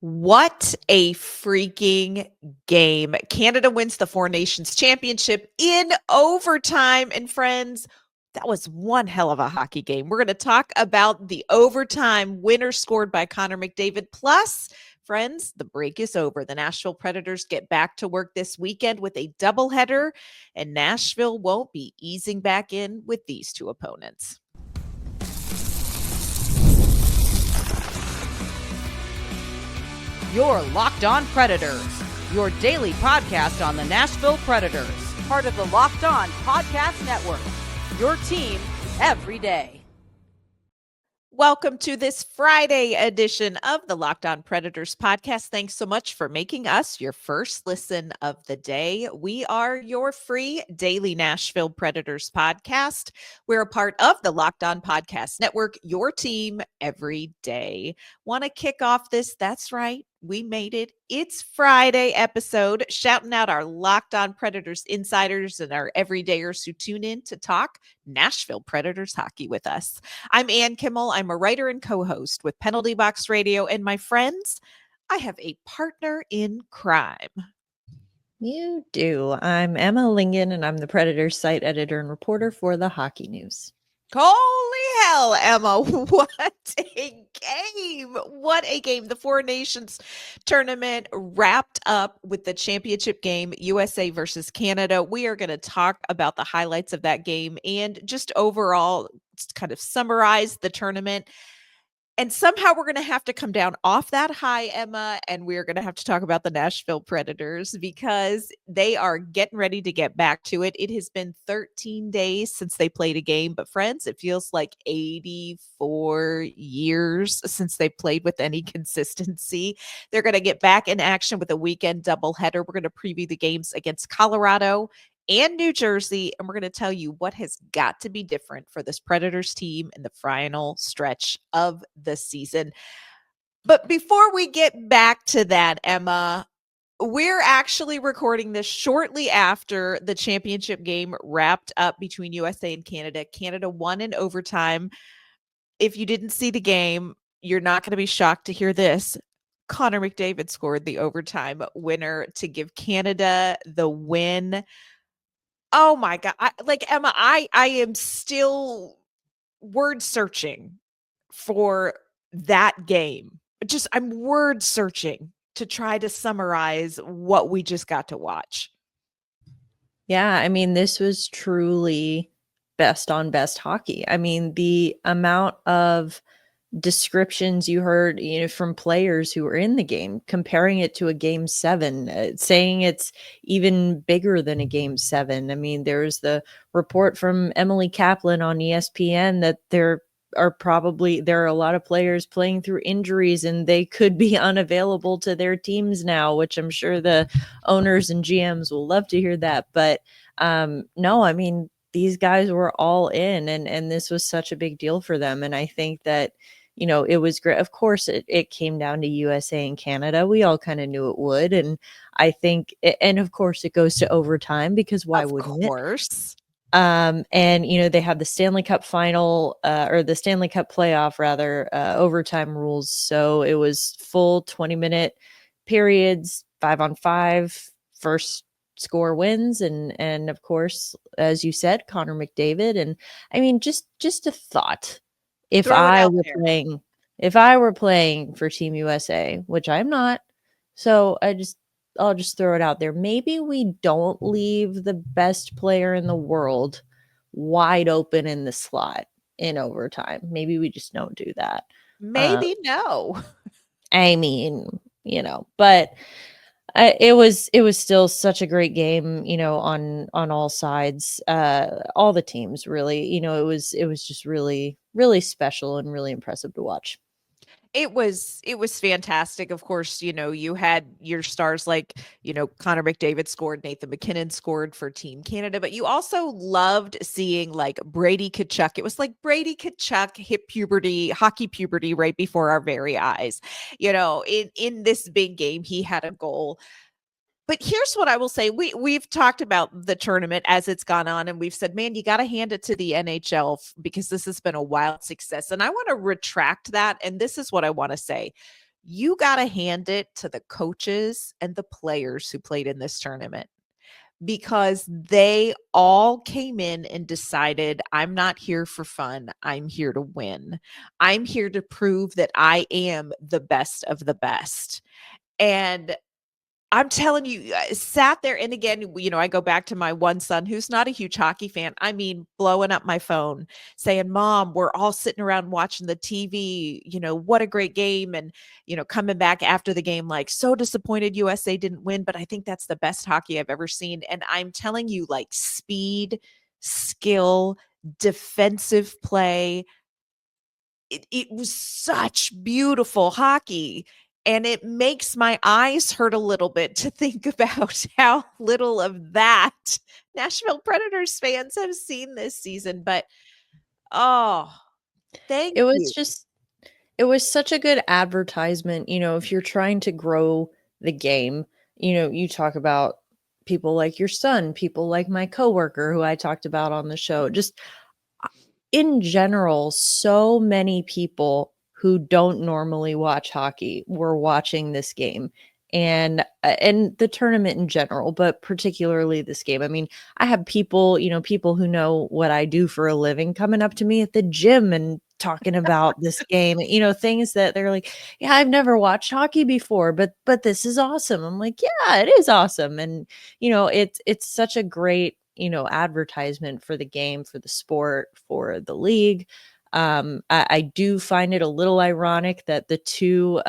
What a freaking game. Canada wins the Four Nations Championship in overtime. And friends, that was one hell of a hockey game. We're going to talk about the overtime winner scored by Connor McDavid. Plus, friends, the break is over. The Nashville Predators get back to work this weekend with a doubleheader, and Nashville won't be easing back in with these two opponents. You're Locked On Predators, your daily podcast on the Nashville Predators, part of the Locked On Podcast Network, your team every day. Welcome to this Friday edition of the Locked On Predators podcast. Thanks so much for making us your first listen of the day. We are your free daily Nashville Predators podcast. We're a part of the Locked On Podcast Network, your team every day. Want to kick off this? That's right. We made it. It's Friday episode, shouting out our Locked On Predators insiders and our everydayers who tune in to talk Nashville Predators hockey with us. I'm Ann Kimmel. I'm a writer and co-host with Penalty Box Radio. And my friends, I have a partner in crime. You do. I'm Emma Lingen, and I'm the Predators site editor and reporter for the Hockey News. Holy hell, Emma. What a game. What a game. The Four Nations tournament wrapped up with the championship game, USA versus Canada. We are going to talk about the highlights of that game and just overall kind of summarize the tournament. And somehow we're going to have to come down off that high, Emma, and we're going to have to talk about the Nashville Predators because they are getting ready to get back to it. It has been 13 days since they played a game, but friends, it feels like 84 years since they played with any consistency. They're going to get back in action with a weekend doubleheader. We're going to preview the games against Colorado and New Jersey, and we're going to tell you what has got to be different for this Predators team in the final stretch of the season. But before we get back to that, Emma, we're actually recording this shortly after the championship game wrapped up between USA and Canada. Canada won in overtime. If you didn't see the game, you're not going to be shocked to hear this. Connor McDavid scored the overtime winner to give Canada the win. Oh my God. Emma, I am still word searching for that game. I'm word searching to try to summarize what we just got to watch. Yeah, I mean, this was truly best on best hockey. I mean, the amount of descriptions you heard, from players who were in the game, comparing it to a game 7, saying it's even bigger than a game 7. I mean, there's the report from Emily Kaplan on ESPN that there are a lot of players playing through injuries and they could be unavailable to their teams now, which I'm sure the owners and GMs will love to hear that. But no, I mean, these guys were all in and this was such a big deal for them. And I think that, it was great. Of course, it came down to USA and Canada. We all kind of knew it would. And I think, and of course, it goes to overtime because why wouldn't it? Of course. And, they have the Stanley Cup final or the Stanley Cup playoff, rather, overtime rules. So it was full 20-minute periods, 5-on-5, first score wins. And of course, as you said, Connor McDavid. And I mean, just a thought. If I were playing for Team USA, which I'm not, so I'll just throw it out there. Maybe we don't leave the best player in the world wide open in the slot in overtime. Maybe we just don't do that. Maybe no. I mean, but it was still such a great game, on all sides, all the teams really, it was just really, really special and really impressive to watch. It was fantastic. Of course, you had your stars like, Connor McDavid scored, Nathan MacKinnon scored for Team Canada, but you also loved seeing like Brady Tkachuk. It was like Brady Tkachuk hit puberty, hockey puberty right before our very eyes. In this big game, he had a goal. But here's what I will say. We've talked about the tournament as it's gone on, and we've said, man, you got to hand it to the NHL because this has been a wild success. And I want to retract that. And this is what I want to say. you got to hand it to the coaches and the players who played in this tournament, because they all came in and decided, I'm not here for fun. I'm here to win. I'm here to prove that I am the best of the best. And I'm telling you, I sat there, and again, I go back to my one son who's not a huge hockey fan. I mean, blowing up my phone, saying, Mom, we're all sitting around watching the TV. What a great game. And, coming back after the game, like, so disappointed USA didn't win, but I think that's the best hockey I've ever seen. And I'm telling you, like, speed, skill, defensive play. It was such beautiful hockey. And it makes my eyes hurt a little bit to think about how little of that Nashville Predators fans have seen this season. But, oh, thank It was you. just it was such a good advertisement, if you're trying to grow the game, you talk about people like your son, people like my coworker who I talked about on the show. Just in general, so many people who don't normally watch hockey were watching this game and the tournament in general, but particularly this game. I mean, I have people, people who know what I do for a living coming up to me at the gym and talking about this game, things that they're like, yeah, I've never watched hockey before, but this is awesome. I'm like, yeah, it is awesome. And, it's such a great, advertisement for the game, for the sport, for the league. I do find it a little ironic that the two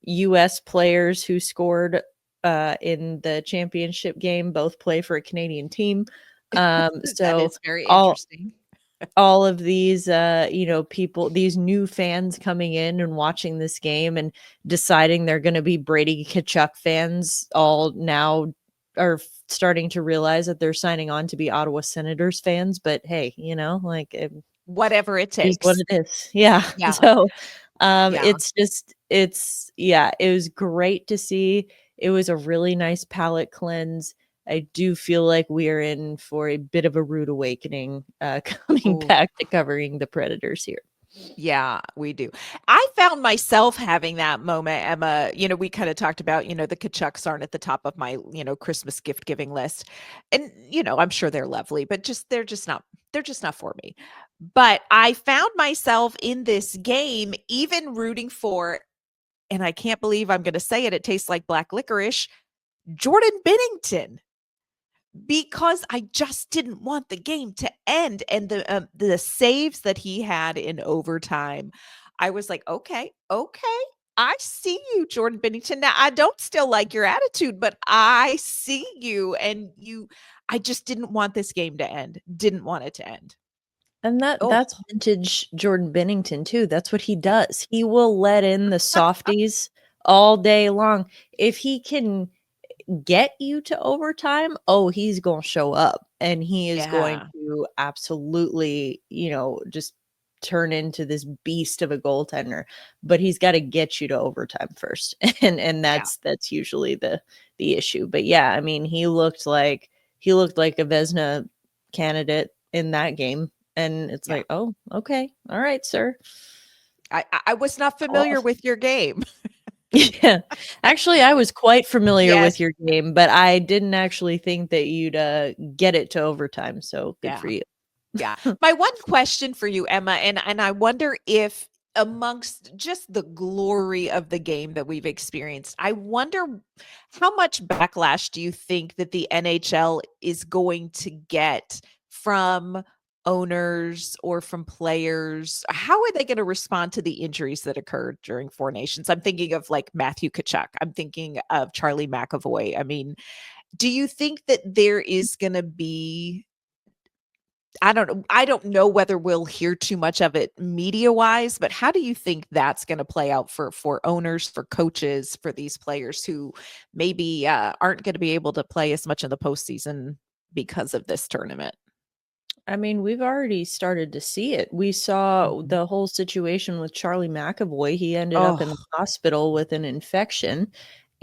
US players who scored in the championship game both play for a Canadian team. That So is very all interesting. all of these people, these new fans coming in and watching this game and deciding they're going to be Brady Tkachuk fans, all now are starting to realize that they're signing on to be Ottawa Senators fans. But hey, like Whatever it is what takes. it is. Yeah. Yeah. So Yeah. it was great to see. It was a really nice palate cleanse. I do feel like we are in for a bit of a rude awakening coming Ooh. back to covering the Predators here. Yeah, we do. I found myself having that moment, Emma. We kind of talked about, the Kachucks aren't at the top of my, Christmas gift giving list. And, I'm sure they're lovely, but they're just not for me. But I found myself in this game even rooting for, and I can't believe I'm going to say it, it tastes like black licorice, Jordan Binnington, because I just didn't want the game to end. And the saves that he had in overtime, I was like, okay, I see you, Jordan Bennington. Now, I don't still like your attitude, but I see you, and I just didn't want this game to end. Didn't want it to end. And Oh, that's vintage Jordan Bennington too. That's what he does. He will let in the softies all day long. If he can get you to overtime, oh, he's going to show up and he is going yeah, to absolutely, just turn into this beast of a goaltender. But he's got to get you to overtime first. And yeah, that's usually the issue. But yeah, I mean, he looked like a Vesna candidate in that game. And it's yeah. like, oh, okay. All right, sir. I was not familiar Off. with your game. Yeah. Actually, I was quite familiar Yes. with your game, but I didn't actually think that you'd get it to overtime. So good Yeah. for you. Yeah. My one question for you, Emma, and I wonder if amongst just the glory of the game that we've experienced, I wonder how much backlash do you think that the NHL is going to get from owners or from players? How are they going to respond to the injuries that occurred during Four Nations? I'm thinking of like Matthew Tkachuk. I'm thinking of Charlie McAvoy. I mean, do you think that there is going to be, I don't know whether we'll hear too much of it media-wise, but how do you think that's gonna play out for owners, for coaches, for these players who maybe, aren't gonna be able to play as much in the postseason because of this tournament? I mean, we've already started to see it. We saw Mhm. the whole situation with Charlie McAvoy. He ended up in the Oh, hospital with an infection,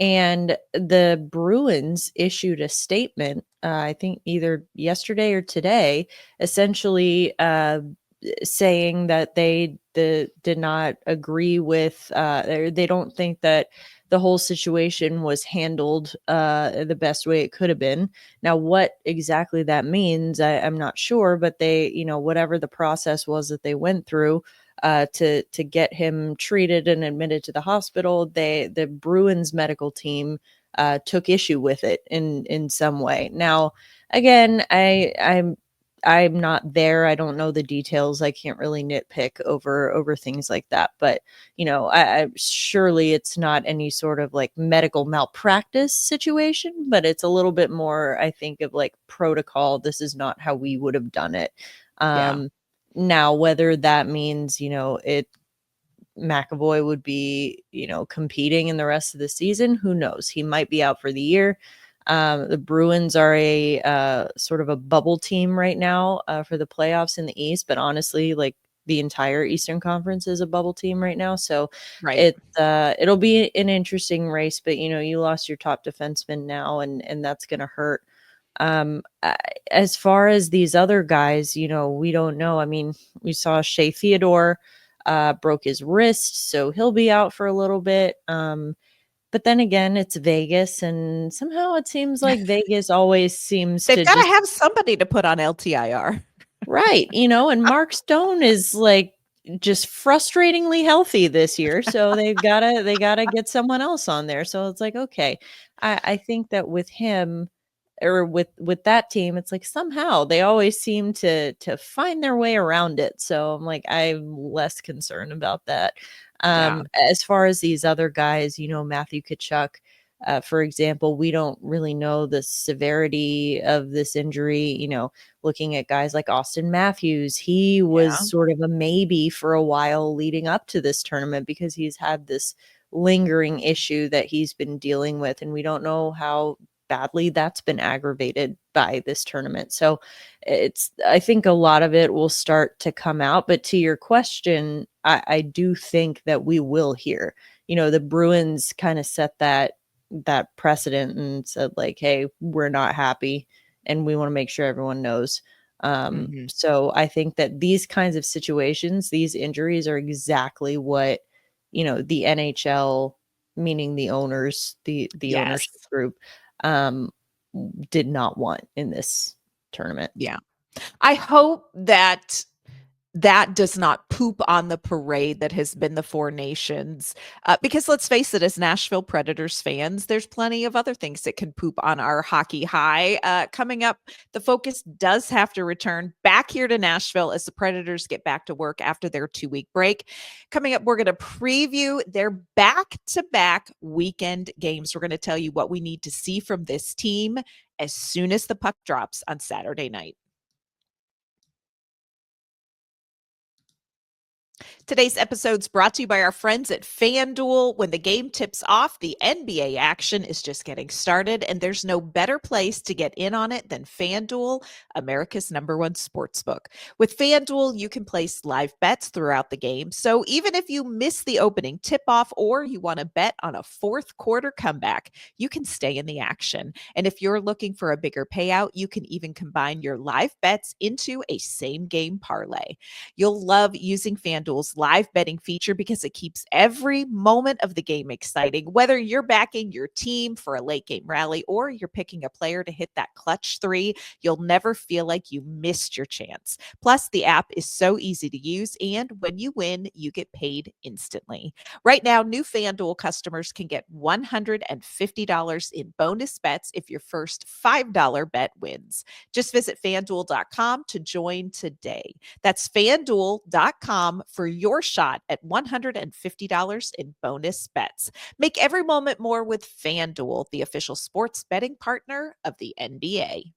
and the Bruins issued a statement, I think either yesterday or today, essentially saying that they did not agree with, they don't think that the whole situation was handled the best way it could have been. Now, what exactly that means, I'm not sure, but they, whatever the process was that they went through to get him treated and admitted to the hospital, the Bruins medical team took issue with it in some way. Now, again, I'm not there. I don't know the details. I can't really nitpick over things like that. But I surely it's not any sort of like medical malpractice situation, but it's a little bit more, I think, of like protocol. This is not how we would have done it. Yeah. Now, whether that means it McAvoy would be, competing in the rest of the season. Who knows? He might be out for the year. The Bruins are a sort of a bubble team right now for the playoffs in the East, but honestly, like the entire Eastern Conference is a bubble team right now. So Right. it'll be an interesting race, but you lost your top defenseman now, and that's going to hurt. As far as these other guys, we don't know. I mean, we saw Shea Theodore broke his wrist, so he'll be out for a little bit. But then again, it's Vegas, and somehow it seems like Vegas always seems They've to got to just have somebody to put on LTIR. right, and Mark Stone is like just frustratingly healthy this year, so they gotta get someone else on there. So it's like, okay, I think that with him or with that team, it's like somehow they always seem to find their way around it. So I'm like, I'm less concerned about that. Yeah. As far as these other guys, Matthew Tkachuk, for example, we don't really know the severity of this injury. Looking at guys like Austin Matthews, he was Yeah. sort of a maybe for a while leading up to this tournament because he's had this lingering issue that he's been dealing with, and we don't know how badly that's been aggravated by this tournament. So I think a lot of it will start to come out. But to your question, I do think that we will hear. The Bruins kind of set that precedent and said like, hey, we're not happy and we want to make sure everyone knows. Mhm. So I think that these kinds of situations, these injuries are exactly what the NHL, meaning the owners, the Yes. ownership group, um, did not want in this tournament. Yeah. I hope that that does not poop on the parade that has been the Four Nations. Because let's face it, as Nashville Predators fans, there's plenty of other things that can poop on our hockey high. Coming up, the focus does have to return back here to Nashville as the Predators get back to work after their 2-week break. Coming up, we're going to preview their back-to-back weekend games. We're going to tell you what we need to see from this team as soon as the puck drops on Saturday night. Today's episode is brought to you by our friends at FanDuel. When the game tips off, the NBA action is just getting started, and there's no better place to get in on it than FanDuel, America's #1 sportsbook. With FanDuel, you can place live bets throughout the game. So even if you miss the opening tip-off or you want to bet on a fourth quarter comeback, you can stay in the action. And if you're looking for a bigger payout, you can even combine your live bets into a same-game parlay. You'll love using FanDuel's live betting feature because it keeps every moment of the game exciting. Whether you're backing your team for a late game rally or you're picking a player to hit that clutch three, you'll never feel like you missed your chance. Plus, the app is so easy to use, and when you win, you get paid instantly. Right now, new FanDuel customers can get $150 in bonus bets if your first $5 bet wins. Just visit fanduel.com to join today. That's fanduel.com for your shot at $150 in bonus bets. Make every moment more with FanDuel, the official sports betting partner of the NBA.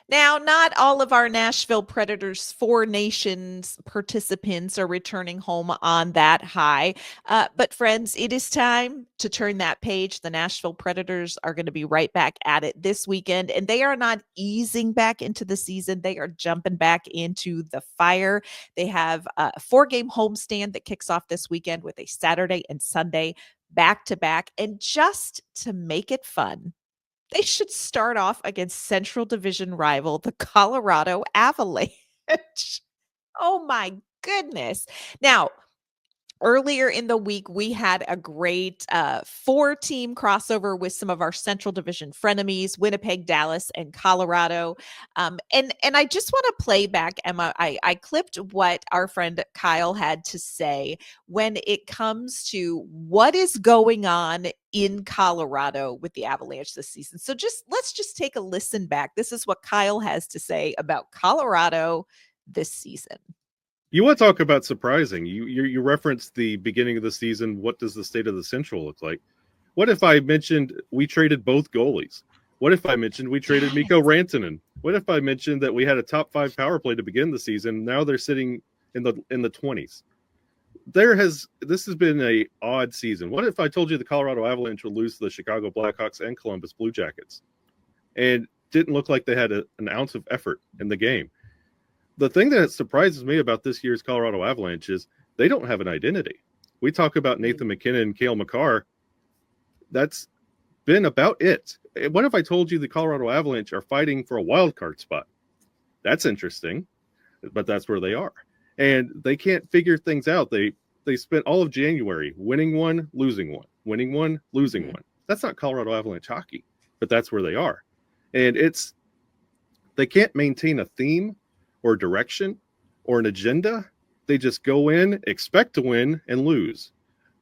Now, not all of our Nashville Predators Four Nations participants are returning home on that high. But, friends, it is time to turn that page. The Nashville Predators are going to be right back at it this weekend, and they are not easing back into the season. They are jumping back into the fire. They have a 4-game homestand that kicks off this weekend with a Saturday and Sunday back to back. And just to make it fun, they should start off against Central Division rival, the Colorado Avalanche. Oh my goodness. Now, earlier in the week, we had a great 4-team crossover with some of our Central Division frenemies, Winnipeg, Dallas, and Colorado. And I just want to play back, Emma. I clipped what our friend Kyle had to say when it comes to what is going on in Colorado with the Avalanche this season. So let's just take a listen back. This is what Kyle has to say about Colorado this season. You want to talk about surprising. You referenced the beginning of the season. What does the state of the Central look like? What if I mentioned we traded both goalies? What if I mentioned we traded Mikko Rantanen? What if I mentioned that we had a top 5 power play to begin the season? Now they're sitting in the 20s. This has been a odd season. What if I told you the Colorado Avalanche would lose to the Chicago Blackhawks and Columbus Blue Jackets and didn't look like they had an ounce of effort in the game? The thing that surprises me about this year's Colorado Avalanche is they don't have an identity. We talk about Nathan MacKinnon and Cale Makar. That's been about it. What if I told you the Colorado Avalanche are fighting for a wild card spot? That's interesting, but that's where they are. And they can't figure things out. They spent all of January winning one, losing one, winning one, losing one. That's not Colorado Avalanche hockey, but that's where they are. And they can't maintain a theme or direction or an agenda. They just go in, expect to win, and lose.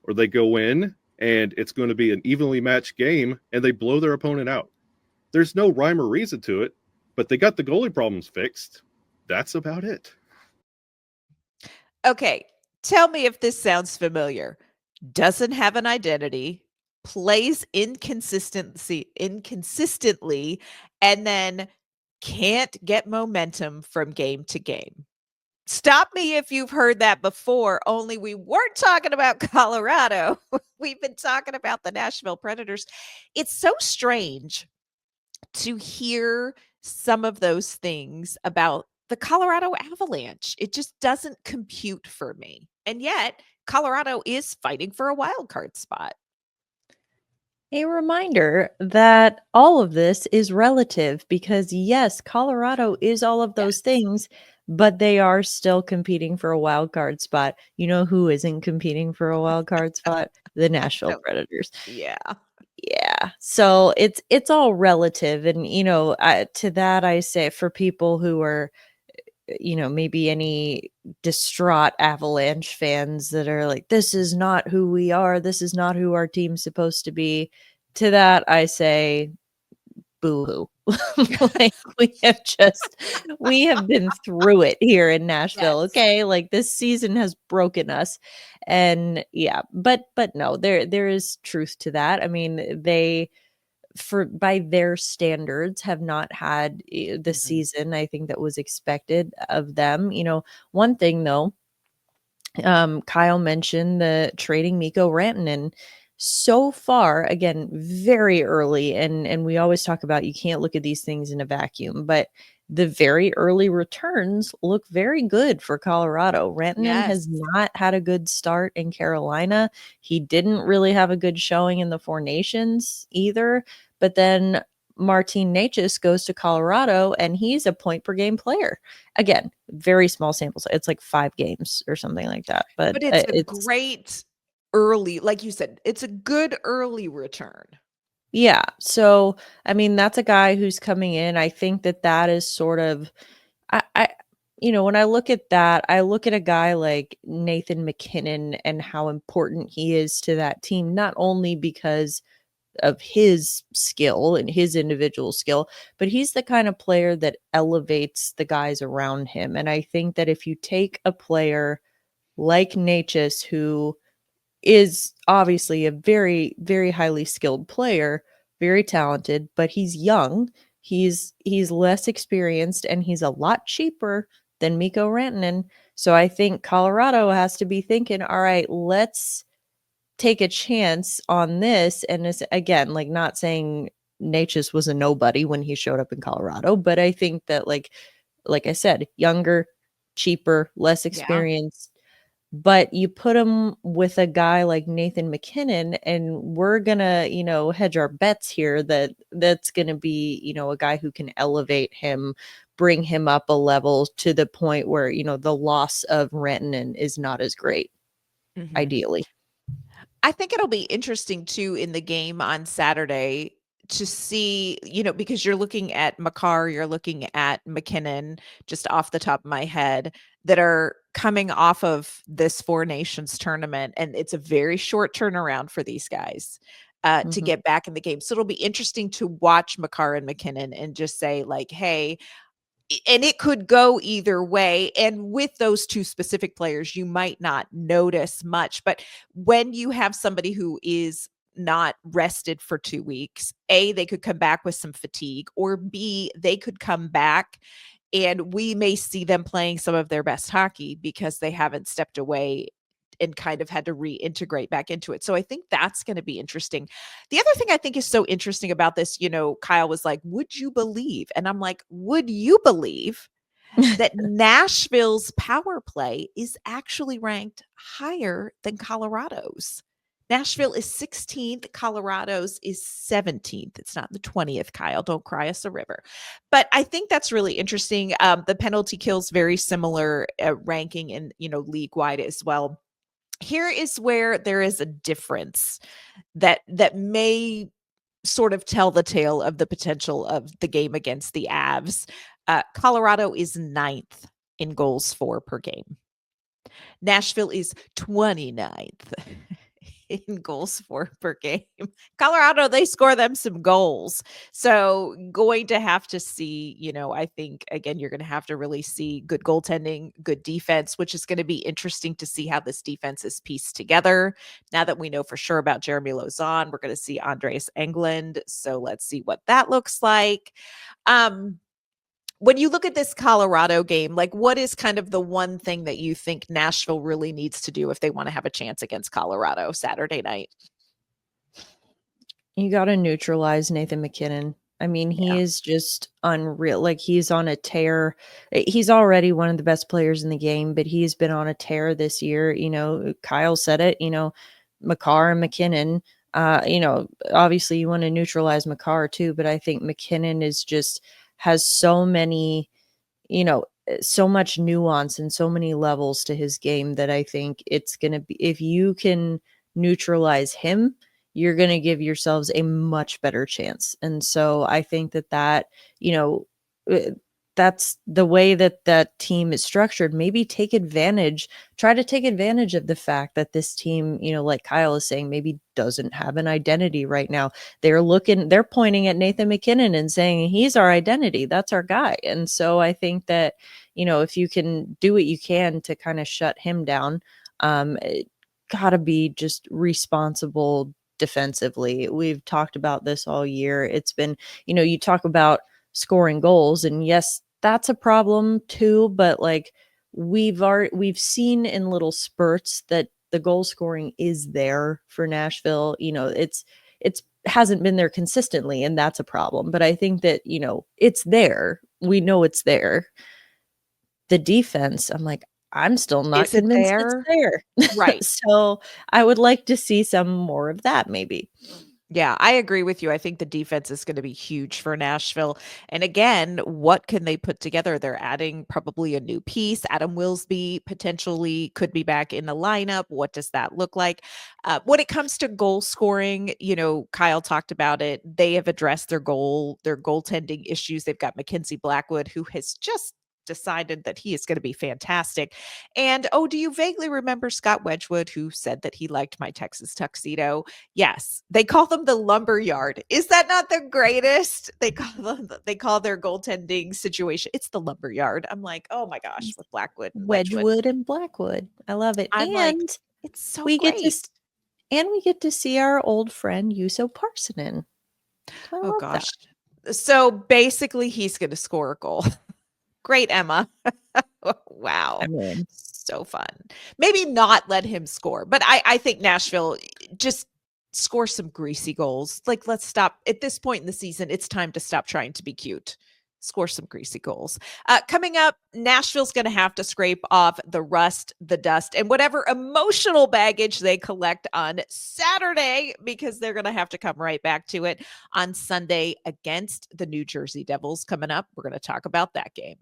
Or they go in, and it's going to be an evenly matched game, and they blow their opponent out. There's no rhyme or reason to it, but they got the goalie problems fixed. That's about it. Okay, tell me if this sounds familiar. Doesn't have an identity, plays inconsistently, and then can't get momentum from game to game. Stop me if you've heard that before, only we weren't talking about Colorado. We've been talking about the Nashville Predators. It's so strange to hear some of those things about the Colorado Avalanche. It just doesn't compute for me. And yet, Colorado is fighting for a wild card spot. A reminder that all of this is relative because, yes, Colorado is all of those things, but they are still competing for a wild card spot. You know who isn't competing for a wild card spot? The Nashville Predators. Yeah. Yeah. So it's all relative. And, to that, I say for people who are, maybe any distraught Avalanche fans that are like, this is not who we are. This is not who our team's supposed to be. To that, I say, boo-hoo. Like we have been through it here in Nashville. Yes. Okay. Like this season has broken us. And yeah, but no, there is truth to that. I mean, by their standards have not had the season I think that was expected of them. One thing though, Kyle mentioned the trading Mikko Rantanen. So far, again, very early, and we always talk about you can't look at these things in a vacuum, but the very early returns look very good for Colorado. Rantanen has not had a good start in Carolina. He didn't really have a good showing in the Four Nations either, but then Martin Necas goes to Colorado and he's a point per game player. Again, very small samples. It's like 5 games or something like that. But it's a great early, like you said, it's a good early return. Yeah. So, I mean, that's a guy who's coming in. I think that is sort of, when I look at that, I look at a guy like Nathan MacKinnon and how important he is to that team, not only because of his skill and his individual skill, but he's the kind of player that elevates the guys around him. And I think that if you take a player like Necas, who is obviously a very, very highly skilled player, very talented, but he's young, he's less experienced, and he's a lot cheaper than Mikko Rantanen. So I think Colorado has to be thinking, all right, let's take a chance on this. And it's, again, like, not saying Necas was a nobody when he showed up in Colorado, but I think that like I said, younger, cheaper, less experienced. But you put him with a guy like Nathan MacKinnon, and we're gonna, hedge our bets here that that's gonna be, a guy who can elevate him, bring him up a level to the point where, the loss of Rantanen is not as great, ideally. I think it'll be interesting too in the game on Saturday to see, because you're looking at Makar, you're looking at MacKinnon, just off the top of my head, that are coming off of this Four Nations tournament. And it's a very short turnaround for these guys to get back in the game. So it'll be interesting to watch Makar and MacKinnon and just say, like, hey, and it could go either way. And with those two specific players, you might not notice much. But when you have somebody who is not rested for 2 weeks, A, they could come back with some fatigue, or B, they could come back and we may see them playing some of their best hockey because they haven't stepped away and kind of had to reintegrate back into it. So I think that's going to be interesting. The other thing I think is so interesting about this, Kyle was like, would you believe? And I'm like, would you believe that Nashville's power play is actually ranked higher than Colorado's? Nashville is 16th. Colorado's is 17th. It's not the 20th, Kyle. Don't cry us a river. But I think that's really interesting. The penalty kills very similar ranking and, league wide as well. Here is where there is a difference that may sort of tell the tale of the potential of the game against the Avs. Colorado is 9th in goals for per game. Nashville is 29th in goals for per game. Colorado, they score them some goals. So going to have to see, I think, again, you're going to have to really see good goaltending, good defense, which is going to be interesting to see how this defense is pieced together. Now that we know for sure about Jeremy Lauzon, we're going to see Andreas Englund. So let's see what that looks like. When you look at this Colorado game, like, what is kind of the one thing that you think Nashville really needs to do if they want to have a chance against Colorado Saturday night? You got to neutralize Nathan MacKinnon. I mean, he is just unreal. Like, he's on a tear. He's already one of the best players in the game, but he's been on a tear this year. Kyle said it, Makar and MacKinnon, obviously you want to neutralize Makar too, but I think MacKinnon has so many, so much nuance and so many levels to his game that I think it's going to be, if you can neutralize him, you're going to give yourselves a much better chance. And so I think that, that's the way that team is structured. Maybe try to take advantage of the fact that this team, like Kyle is saying, maybe doesn't have an identity right now. They're pointing at Nathan MacKinnon and saying, he's our identity. That's our guy. And so I think that, if you can do what you can to kind of shut him down, it gotta be just responsible defensively. We've talked about this all year. It's been, you talk about scoring goals, and yes, that's a problem too, but like we've seen in little spurts that the goal scoring is there for Nashville. It's hasn't been there consistently, and that's a problem, but I think that it's there. We know it's there. The defense, I'm like, I'm still not convinced it's there. Right. So I would like to see some more of that, maybe. Yeah, I agree with you. I think the defense is going to be huge for Nashville. And again, what can they put together? They're adding probably a new piece. Adam Wilsby potentially could be back in the lineup. What does that look like? When it comes to goal scoring, Kyle talked about it. They have addressed their goaltending issues. They've got Mackenzie Blackwood, who has just decided that he is going to be fantastic. And do you vaguely remember Scott Wedgwood, who said that he liked my Texas tuxedo? Yes, they call them the lumberyard. Is that not the greatest? They call their goaltending situation, it's the lumberyard. I'm like, oh my gosh, with Blackwood, Wedgwood and Blackwood. I love it. I'm and like, it's so we great. we get to see our old friend Juuso Parssinen. Oh gosh. So basically he's going to score a goal. Great, Emma. Wow. I mean, so fun. Maybe not let him score, but I think Nashville just score some greasy goals. Like, let's stop at this point in the season. It's time to stop trying to be cute. score some greasy goals. Coming up, Nashville's going to have to scrape off the rust, the dust, and whatever emotional baggage they collect on Saturday, because they're going to have to come right back to it on Sunday against the New Jersey Devils. Coming up, we're going to talk about that game.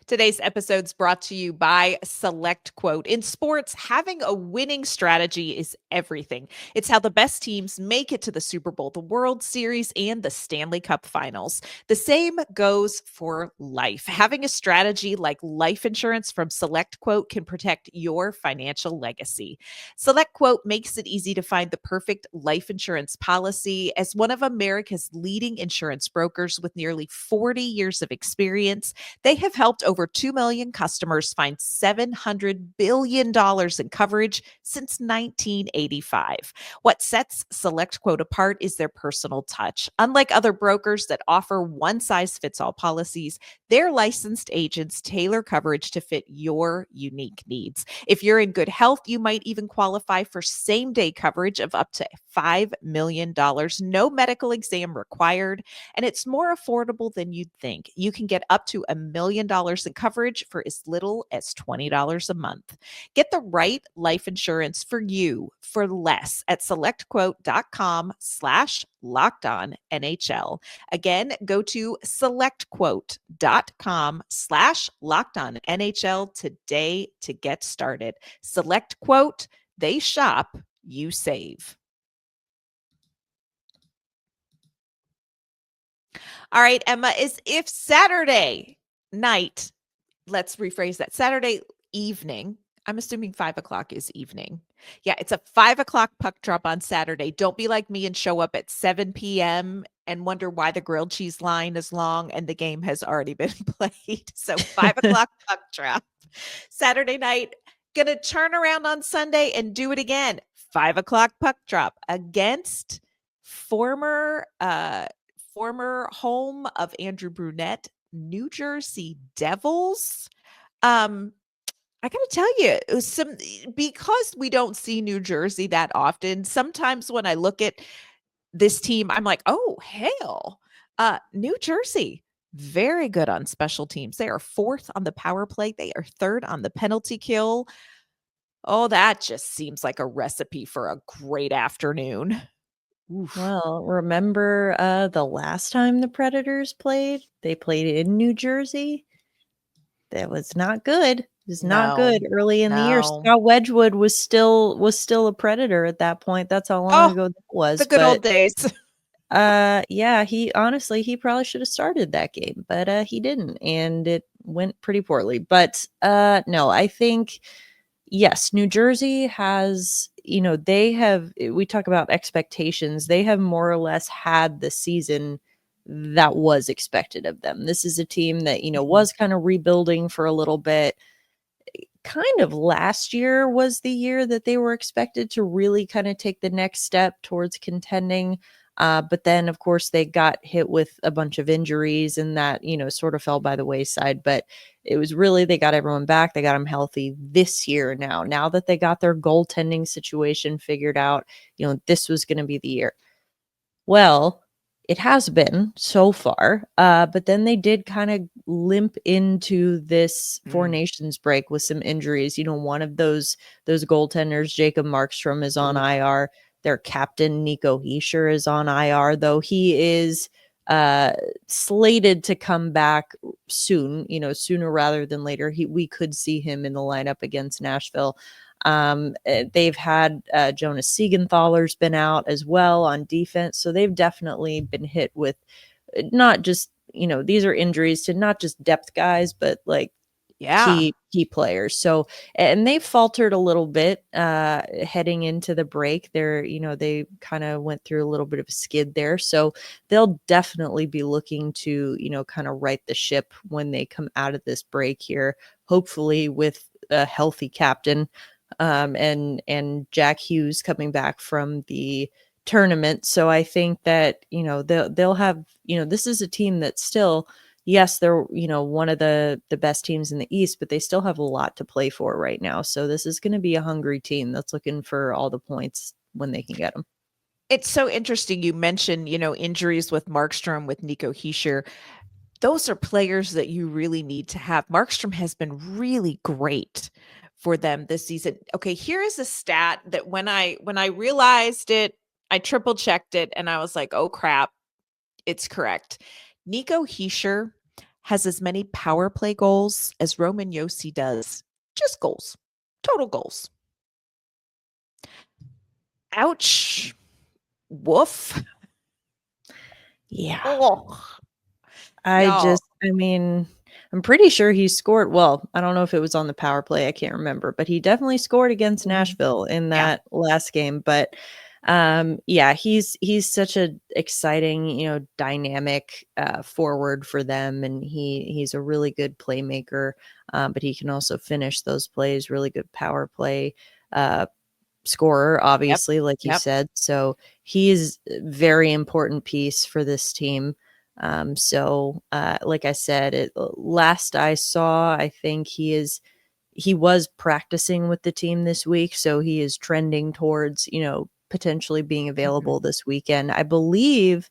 Today's episode is brought to you by SelectQuote. In sports, having a winning strategy is everything. It's how the best teams make it to the Super Bowl, the World Series, and the Stanley Cup Finals. The same goes for life. Having a strategy like life insurance from SelectQuote can protect your financial legacy. SelectQuote makes it easy to find the perfect life insurance policy. As one of America's leading insurance brokers with nearly 40 years of experience, they have helped over 2 million customers find $700 billion in coverage since 1985. What sets SelectQuote apart is their personal touch. Unlike other brokers that offer one-size-fits-all policies, their licensed agents tailor coverage to fit your unique needs. If you're in good health, you might even qualify for same-day coverage of up to $5 million. No medical exam required, and it's more affordable than you'd think. You can get up to $1 million in coverage for as little as $20 a month. Get the right life insurance for you for less at selectquote.com/LockedOnNHL. Again, go to selectquote.com/LockedOnNHL today to get started. SelectQuote, they shop, you save. All right, Emma, is if Saturday night, let's rephrase that, Saturday evening, I'm assuming 5:00 is evening. Yeah, it's a 5:00 puck drop on Saturday. Don't be like me and show up at 7 p.m. and wonder why the grilled cheese line is long and the game has already been played. So 5:00 puck drop. Saturday night, gonna turn around on Sunday and do it again. 5:00 puck drop against former home of Andrew Brunette, New Jersey Devils. I gotta tell you, it was because we don't see New Jersey that often. Sometimes when I look at this team, I'm like, oh, hell, New Jersey, very good on special teams. They are 4th on the power play. They are 3rd on the penalty kill. Oh, that just seems like a recipe for a great afternoon. Oof. Well, remember the last time the Predators played? They played in New Jersey. That was not good. It was not good early in the year. Scott Wedgwood was still a Predator at that point. That's how long ago that was. The good old days. Yeah, he probably should have started that game, but he didn't, and it went pretty poorly. But no, I think yes, New Jersey has, we talk about expectations. They have more or less had the season that was expected of them. This is a team that, was kind of rebuilding for a little bit. Kind of last year was the year that they were expected to really kind of take the next step towards contending. But then, of course, they got hit with a bunch of injuries and that, sort of fell by the wayside. But it was really, they got everyone back. They got them healthy this year now that they got their goaltending situation figured out, this was going to be the year. Well, it has been so far, but then they did kind of limp into this Four Nations break with some injuries. One of those goaltenders, Jacob Markstrom, is on IR. Their captain, Nico Hischier, is on IR, though he is slated to come back soon, sooner rather than later. We could see him in the lineup against Nashville. They've had Jonas Siegenthaler's been out as well on defense. So they've definitely been hit with not just, these are injuries to not just depth guys, but like key players. So, and they faltered a little bit heading into the break. They kind of went through a little bit of a skid there. So they'll definitely be looking to, kind of right the ship when they come out of this break here, hopefully with a healthy captain. And Jack Hughes coming back from the tournament. So I think that, they'll have, this is a team that still, yes, they're, one of the best teams in the East, but they still have a lot to play for right now. So this is going to be a hungry team that's looking for all the points when they can get them. It's so interesting. You mentioned, injuries with Markstrom, with Nico Hischier. Those are players that you really need to have. Markstrom has been really great for them this season. Okay, here is a stat that when I realized it, I triple checked it and I was like, "Oh crap, it's correct." Nico Hischier has as many power play goals as Roman Josi does. Just goals. Total goals. Ouch. Woof. Yeah. Oh, I y'all. mean, I'm pretty sure he scored. Well, I don't know if it was on the power play. I can't remember, but he definitely scored against Mhm. Nashville in Yeah. that last game. But yeah, he's such a exciting, dynamic forward for them, and he's a really good playmaker. But he can also finish those plays. Really good power play scorer, Yep. obviously, like you Yep. said. So he is a very important piece for this team. Like I said, last I saw, I think he was practicing with the team this week, so he is trending towards, potentially being available Mhm. this weekend. I believe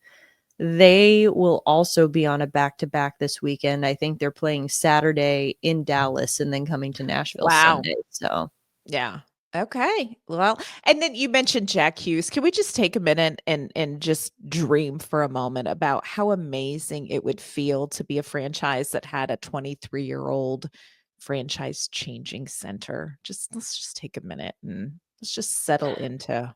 they will also be on a back-to-back this weekend. I think they're playing Saturday in Dallas and then coming to Nashville Wow. Sunday. So Yeah. Okay. Well, and then you mentioned Jack Hughes. Can we just take a minute and just dream for a moment about how amazing it would feel to be a franchise that had a 23-year-old franchise changing center? Let's just take a minute and let's just settle into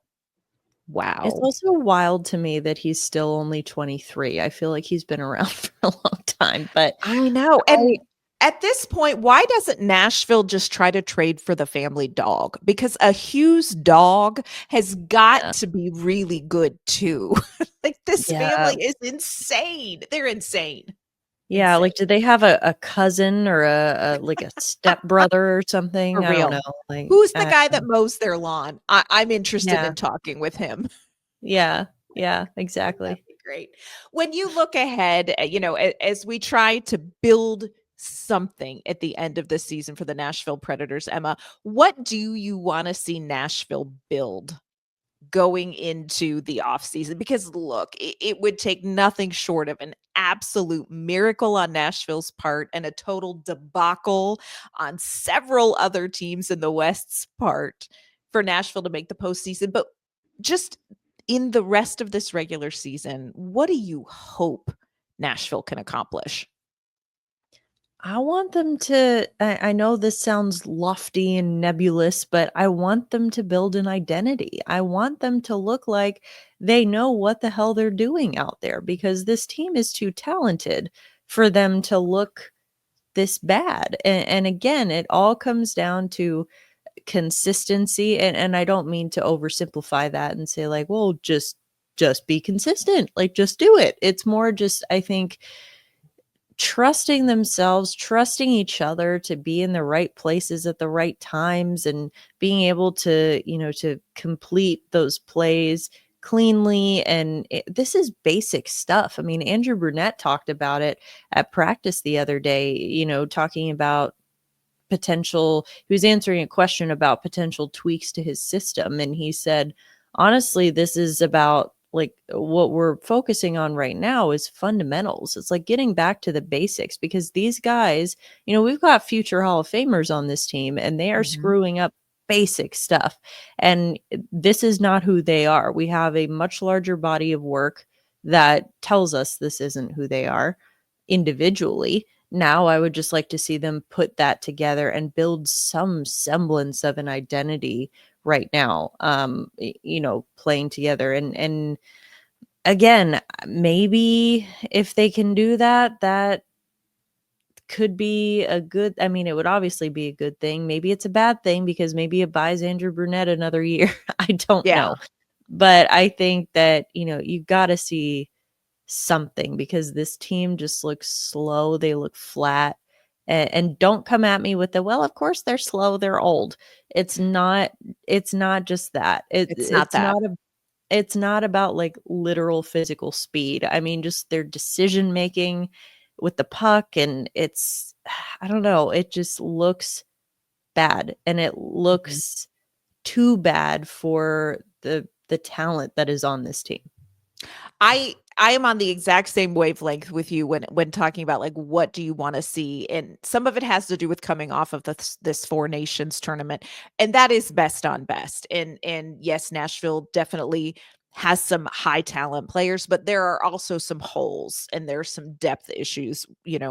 it's wow. also wild to me that he's still only 23. I feel like he's been around for a long time, but I know. I And at this point, why doesn't Nashville just try to trade for the family dog? Because a Hughes dog has got yeah. to be really good too. Like this Yeah. family is insane. They're insane. Yeah, Insane. like, do they have a cousin or like, a stepbrother or For something? I don't real. know, like, Who's the guy that mows their lawn? I'm interested yeah, in talking with him. yeah, yeah, That'd exactly. be great. When you look ahead, as we try to build something at the end of the season for the Nashville Predators, Emma, what do you want to see Nashville build going into the offseason? Because look, it would take nothing short of an absolute miracle on Nashville's part and a total debacle on several other teams in the West's part for Nashville to make the postseason. But just in the rest of this regular season, what do you hope Nashville can accomplish? I want them to I know this sounds lofty and nebulous, but I want them to build an identity. I want them to look like they know what the hell they're doing out there because this team is too talented for them to look this bad. And again, it all comes down to consistency, and I don't mean to oversimplify that and say like, well, just be consistent, like just do it. It's more just, I think, trusting themselves, trusting each other to be in the right places at the right times and being able to, to complete those plays cleanly. And this is basic stuff. I mean, Andrew Brunette talked about it at practice the other day, talking about he was answering a question about potential tweaks to his system, and he said, honestly, this is about like what we're focusing on right now is fundamentals. It's like getting back to the basics because these guys, we've got future Hall of Famers on this team and they are Mhm. screwing up basic stuff, and this is not who they are. We have a much larger body of work that tells us this isn't who they are individually. Now I would just like to see them put that together and build some semblance of an identity right now, playing together. And again, maybe if they can do that, that could be a good, I mean, it would obviously be a good thing. Maybe it's a bad thing because maybe it buys Andrew Brunette another year. I don't Yeah. know. But I think that, you got to see something because this team just looks slow. They look flat. And don't come at me with the, well, of course they're slow, they're old. It's not just that. It's not that. It's not about like literal physical speed. I mean, just their decision making with the puck, and it's I don't know, it just looks bad, and it Mhm. looks too bad for the the talent that is on this team. I am on the exact same wavelength with you when talking about like what do you want to see, and some of it has to do with coming off of this Four Nations tournament, and that is best on best. And yes, Nashville definitely has some high talent players, but there are also some holes and there's some depth issues,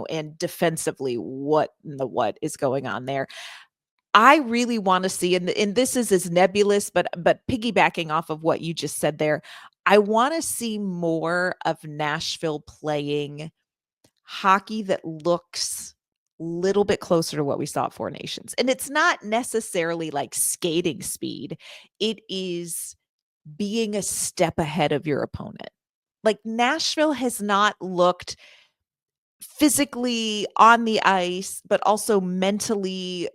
and defensively, what is going on there. I really want to see, and this is as nebulous, but piggybacking off of what you just said there, I want to see more of Nashville playing hockey that looks a little bit closer to what we saw at Four Nations. And it's not necessarily like skating speed. It is being a step ahead of your opponent. Like Nashville has not looked physically on the ice, but also mentally,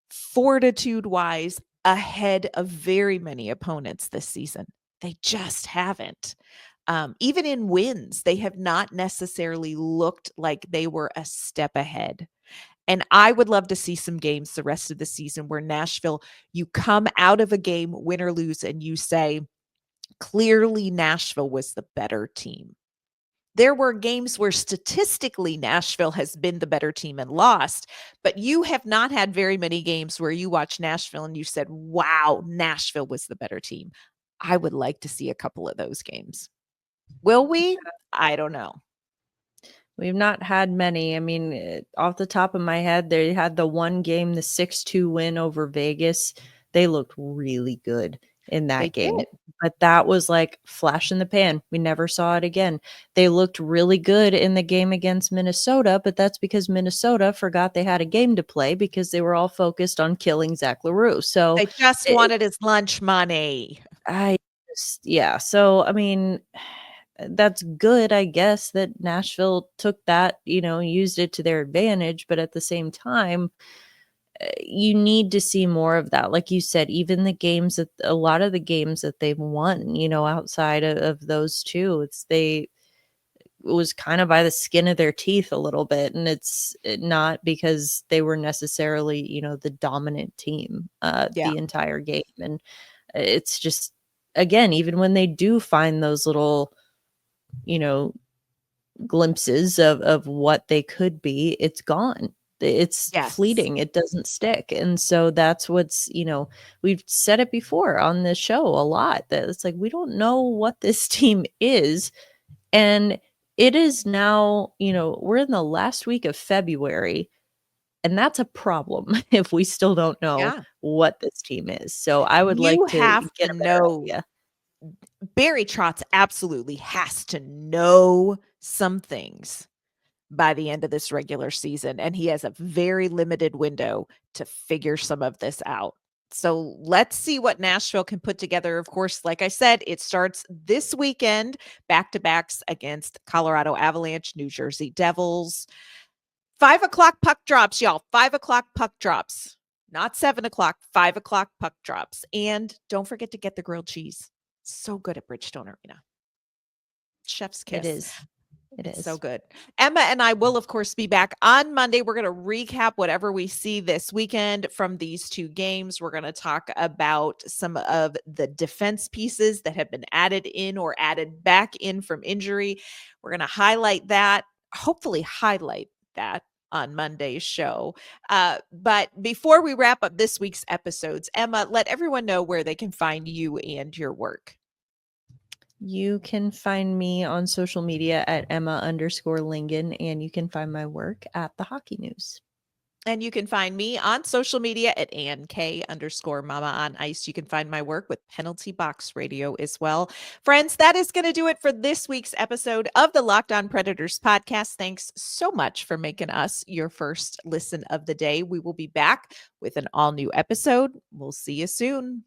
fortitude wise, ahead of very many opponents this season. They just haven't. Even in wins, they have not necessarily looked like they were a step ahead. And I would love to see some games the rest of the season where Nashville, you come out of a game, win or lose, and you say, clearly Nashville was the better team. There were games where statistically Nashville has been the better team and lost, but you have not had very many games where you watch Nashville and you said, wow, Nashville was the better team. I would like to see a couple of those games. Will we? I don't know. We've not had many. I mean, off the top of my head, they had the one game, the 6-2 win over Vegas. They looked really good in that game. Did. But that was like flash in the pan. We never saw it again. They looked really good in the game against Minnesota, but that's because Minnesota forgot they had a game to play because they were all focused on killing Zach LaRue. So they just wanted his lunch money. So, I mean, that's good, I guess, that Nashville took that, used it to their advantage. But at the same time, you need to see more of that. Like you said, even a lot of the games that they've won, outside of those two, it was kind of by the skin of their teeth a little bit. And it's not because they were necessarily, the dominant team the entire game. And it's just, again, even when they do find those little, glimpses of what they could be, it's gone. It's fleeting. It doesn't stick. And so that's what's, we've said it before on this show a lot, that it's like, we don't know what this team is. And it is now, we're in the last week of February, and that's a problem if we still don't know what this team is. So I would like to get a better idea. Barry Trotz absolutely has to know some things by the end of this regular season, and he has a very limited window to figure some of this out. So let's see what Nashville can put together. Of course, like I said, it starts this weekend, back-to-backs against Colorado Avalanche, New Jersey Devils. 5 o'clock puck drops, y'all. 5 o'clock puck drops. Not 7 o'clock, 5 o'clock puck drops. And don't forget to get the grilled cheese. So good at Bridgestone Arena. Chef's kiss. It is. So good. Emma and I will, of course, be back on Monday. We're going to recap whatever we see this weekend from these two games. We're going to talk about some of the defense pieces that have been added in or added back in from injury. We're going to highlight that, hopefully highlight that on Monday's show. But before we wrap up this week's episodes, Emma, let everyone know where they can find you and your work. You can find me on social media at Emma_Lingen, and you can find my work at The Hockey News. And you can find me on social media at AnnK_Mama on Ice. You can find my work with Penalty Box Radio as well. Friends, that is going to do it for this week's episode of the Locked On Predators podcast. Thanks so much for making us your first listen of the day. We will be back with an all-new episode. We'll see you soon.